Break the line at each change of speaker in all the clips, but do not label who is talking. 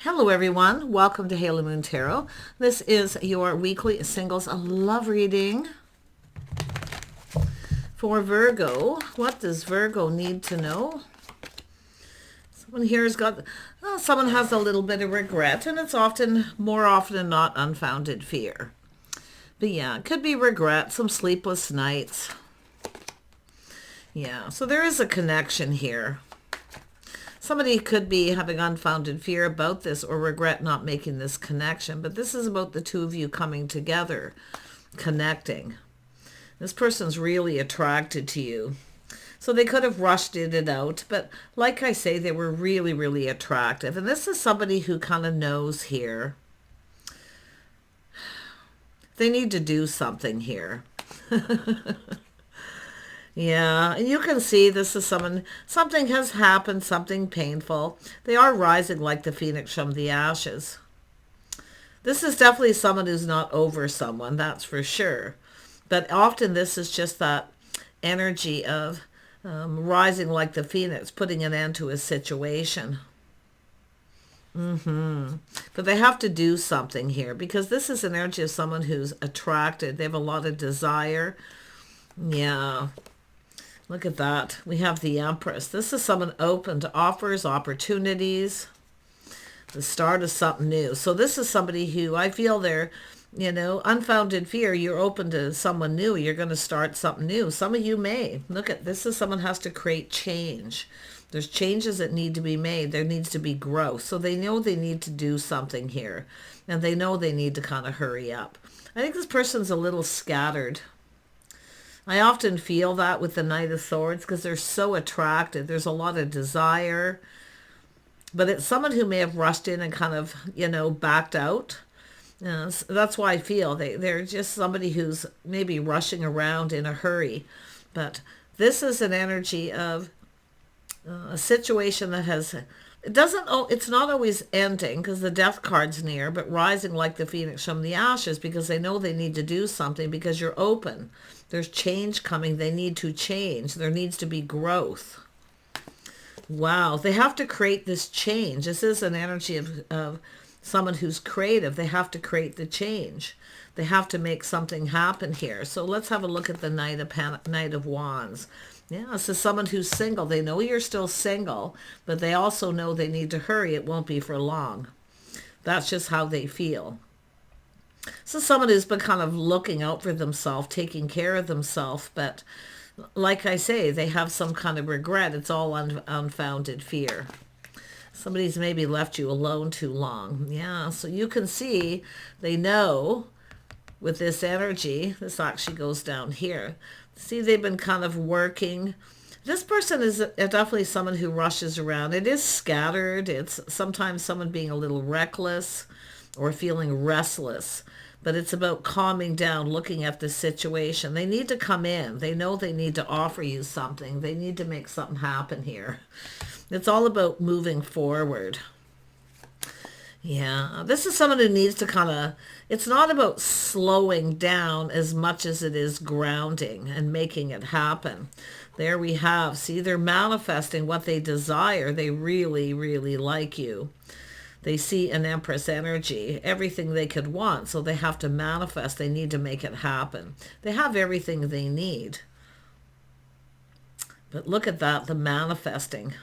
Hello everyone, welcome to Halo Moon Tarot. This is your weekly singles love reading for Virgo. What does Virgo need to know? Someone here has got, well, someone has a little bit of regret, and it's more often than not, unfounded fear. But yeah, it could be regret, some sleepless nights. Yeah, so there is a connection here. Somebody could be having unfounded fear about this or regret not making this connection. But this is about the two of you coming together, connecting. This person's really attracted to you. So they could have rushed it out. But like I say, they were really, really attractive. And this is somebody who kind of knows here. They need to do something here. Yeah, and you can see this is something has happened, something painful. They are rising like the phoenix from the ashes. This is definitely someone who's not over someone, that's for sure. But often this is just that energy of rising like the phoenix, putting an end to a situation. But they have to do something here because this is an energy of someone who's attracted. They have a lot of desire. Yeah. Look at that. We have the Empress. This is someone open to offers, opportunities, the start of something new. So this is somebody who I feel they're, unfounded fear. You're open to someone new. You're going to start something new. Some of you may. Look at this is someone has to create change. There's changes that need to be made. There needs to be growth. So they know they need to do something here. And they know they need to kind of hurry up. I think this person's a little scattered. I often feel that with the Knight of Swords because they're so attracted. There's a lot of desire. But it's someone who may have rushed in and kind of, backed out. So that's why I feel they're just somebody who's maybe rushing around in a hurry. But this is an energy of a situation that it's not always ending because the death card's near, but rising like the phoenix from the ashes because they know they need to do something because you're open. There's change coming. They need to change. There needs to be growth. Wow. They have to create this change. This is an energy of someone who's creative. They have to create the change. They have to make something happen here. So let's have a look at the Knight of Wands. Yeah, this is someone who's single. They know you're still single, but they also know they need to hurry. It won't be for long. That's just how they feel. So someone who's been kind of looking out for themselves, taking care of themselves, but like I say, they have some kind of regret. It's all unfounded fear. Somebody's maybe left you alone too long. Yeah, so you can see they know with this energy, this actually goes down here. See, they've been kind of working. This person is definitely someone who rushes around. It is scattered. It's sometimes someone being a little reckless or feeling restless. But it's about calming down, looking at the situation. They need to come in. They know they need to offer you something. They need to make something happen here. It's all about moving forward. Yeah, this is someone who needs to it's not about slowing down as much as it is grounding and making it happen. There we have, see, they're manifesting what they desire. They really, really like you. They see an Empress energy, everything they could want, so they have to manifest. They need to make it happen. They have everything they need. But look at that, the manifesting.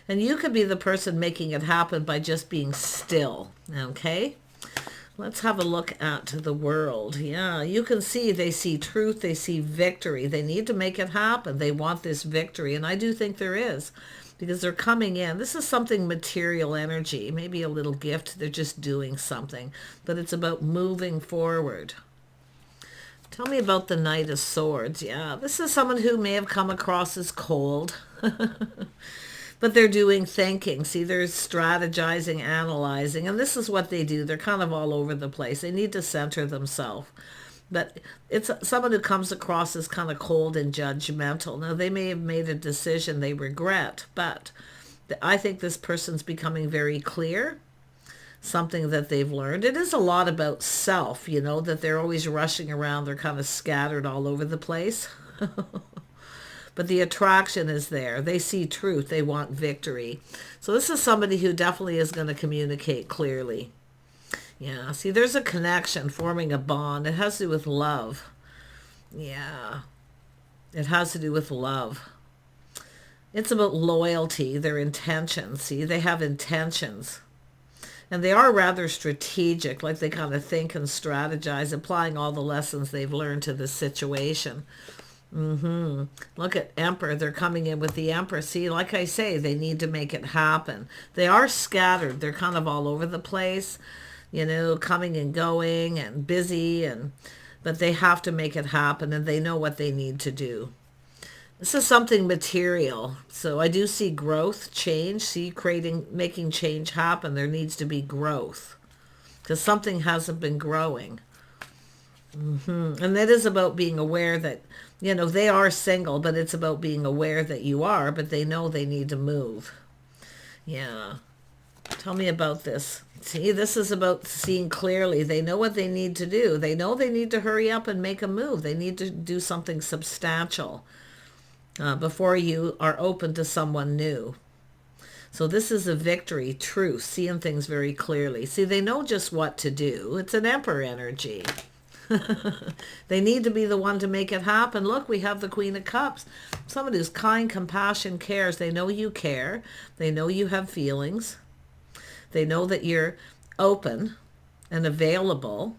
And you could be the person making it happen by just being still, okay? Let's have a look at the world. Yeah, you can see they see truth, they see victory. They need to make it happen. They want this victory, and I do think there is because they're coming in. This is something material energy, maybe a little gift. They're just doing something, but it's about moving forward. Tell me about the Knight of Swords. Yeah, this is someone who may have come across as cold. But they're doing thinking. See, they're strategizing, analyzing, and this is what they do. They're kind of all over the place. They need to center themselves. But it's someone who comes across as kind of cold and judgmental. Now, they may have made a decision they regret, but I think this person's becoming very clear, something that they've learned. It is a lot about self, that they're always rushing around. They're kind of scattered all over the place. but the attraction is there. They see truth. They want victory. So this is somebody who definitely is going to communicate clearly. Yeah, see, there's a connection, forming a bond. It has to do with love. Yeah, it has to do with love. It's about loyalty, their intentions. See, they have intentions. And they are rather strategic, like they kind of think and strategize, applying all the lessons they've learned to this situation. Look at Emperor. They're coming in with the Emperor. See, like I say, they need to make it happen. They are scattered. They're kind of all over the place, you know, coming and going and busy, but they have to make it happen, and they know what they need to do. This is something material. So I do see growth, change, see making change happen. There needs to be growth because something hasn't been growing. And that is about being aware that, you know, they are single, but it's about being aware that you are, but they know they need to move. Yeah. Tell me about this. See, this is about seeing clearly. They know what they need to do. They know they need to hurry up and make a move. They need to do something substantial before you are open to someone new. So this is a victory, truth, seeing things very clearly. See, they know just what to do. It's an Emperor energy. They need to be the one to make it happen. Look, we have the Queen of Cups. Someone who's kind, compassion, cares. They know you care. They know you have feelings. They know that you're open and available,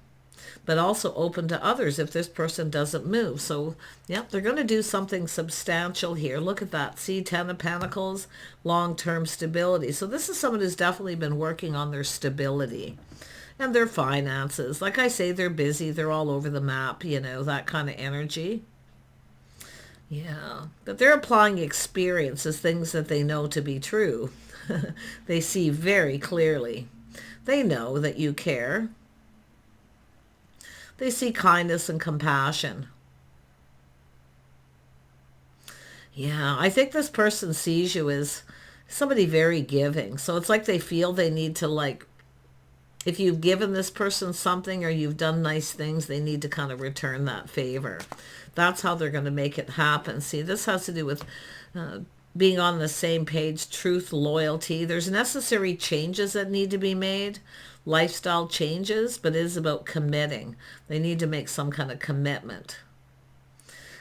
but also open to others if this person doesn't move. So, yep, they're going to do something substantial here. Look at that. See, Ten of Pentacles, long-term stability. So this is someone who's definitely been working on their stability and their finances. Like I say, they're busy. They're all over the map, you know, that kind of energy. Yeah, but they're applying experiences, things that they know to be true. They see very clearly. They know that you care. They see kindness and compassion. Yeah, I think this person sees you as somebody very giving. So it's like they feel they need to, like, if you've given this person something or you've done nice things, they need to kind of return that favor. That's how they're going to make it happen. See, this has to do with being on the same page, truth, loyalty. There's necessary changes that need to be made, lifestyle changes, but it is about committing. They need to make some kind of commitment.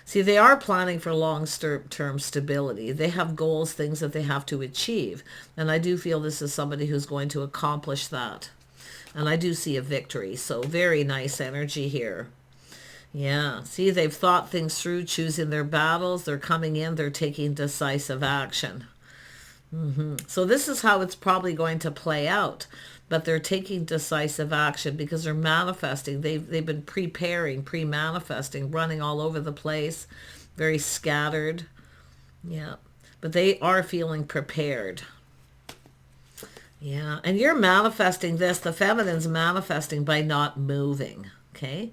See, they are planning for long-term stability. They have goals, things that they have to achieve. And I do feel this is somebody who's going to accomplish that. And I do see a victory. So very nice energy here. Yeah, see, they've thought things through, choosing their battles. They're coming in, they're taking decisive action. So this is how it's probably going to play out. But they're taking decisive action because they're manifesting. They've been preparing, pre-manifesting, running all over the place, very scattered. Yeah, but they are feeling prepared. Yeah, and you're manifesting this. The feminine's manifesting by not moving, okay?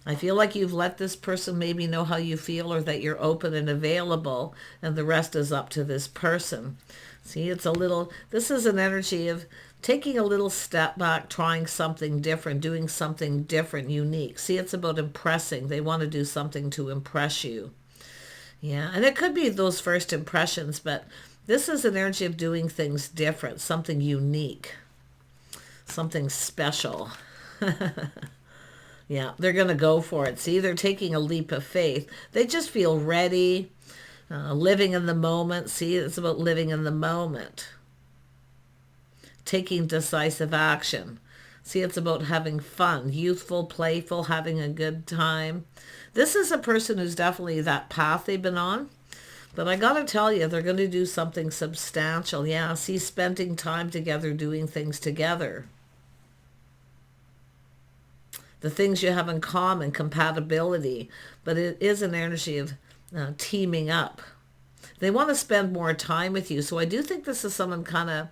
I feel like you've let this person maybe know how you feel, or that you're open and available, and the rest is up to this person. See, it's a little, this is an energy of taking a little step back, trying something different, doing something different, unique. See, it's about impressing. They want to do something to impress you. Yeah, and it could be those first impressions, but this is an energy of doing things different, something unique, something special. Yeah, they're going to go for it. See, they're taking a leap of faith. They just feel ready, living in the moment. See, it's about living in the moment, taking decisive action. See, it's about having fun, youthful, playful, having a good time. This is a person who's definitely that path they've been on. But I got to tell you, they're going to do something substantial. Yeah, see, spending time together, doing things together. The things you have in common, compatibility. But it is an energy of teaming up. They want to spend more time with you. So I do think this is someone kind of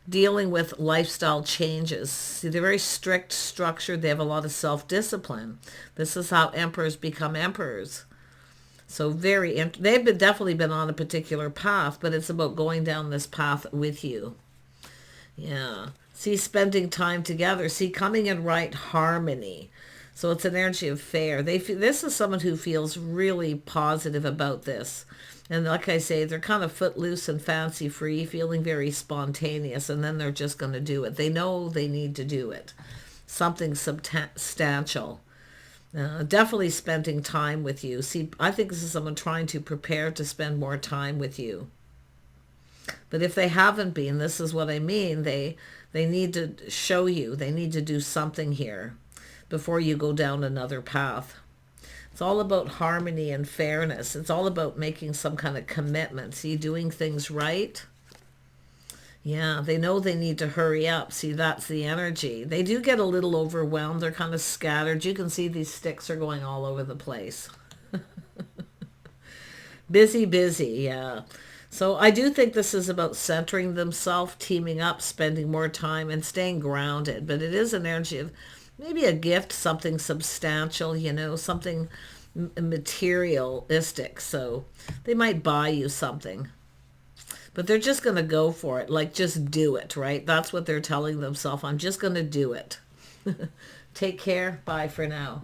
dealing with lifestyle changes. See, they're very strict, structured. They have a lot of self-discipline. This is how emperors become emperors. So they've definitely been on a particular path, but it's about going down this path with you. Yeah. See, spending time together. See, coming in right harmony. So it's an energy of fair. This is someone who feels really positive about this. And like I say, they're kind of footloose and fancy free, feeling very spontaneous, and then they're just going to do it. They know they need to do it. Something substantial. Definitely spending time with you. See, I think this is someone trying to prepare to spend more time with you. But if they haven't been, this is what I mean. They need to show you. They need to do something here before you go down another path. It's all about harmony and fairness. It's all about making some kind of commitment. See, doing things right. Yeah, they know they need to hurry up. See, that's the energy. They do get a little overwhelmed. They're kind of scattered. You can see these sticks are going all over the place. Busy, yeah. So I do think this is about centering themselves, teaming up, spending more time, and staying grounded. But it is an energy of maybe a gift, something substantial, you know, something materialistic. So they might buy you something. But they're just going to go for it. Like, just do it, right? That's what they're telling themselves. I'm just going to do it. Take care. Bye for now.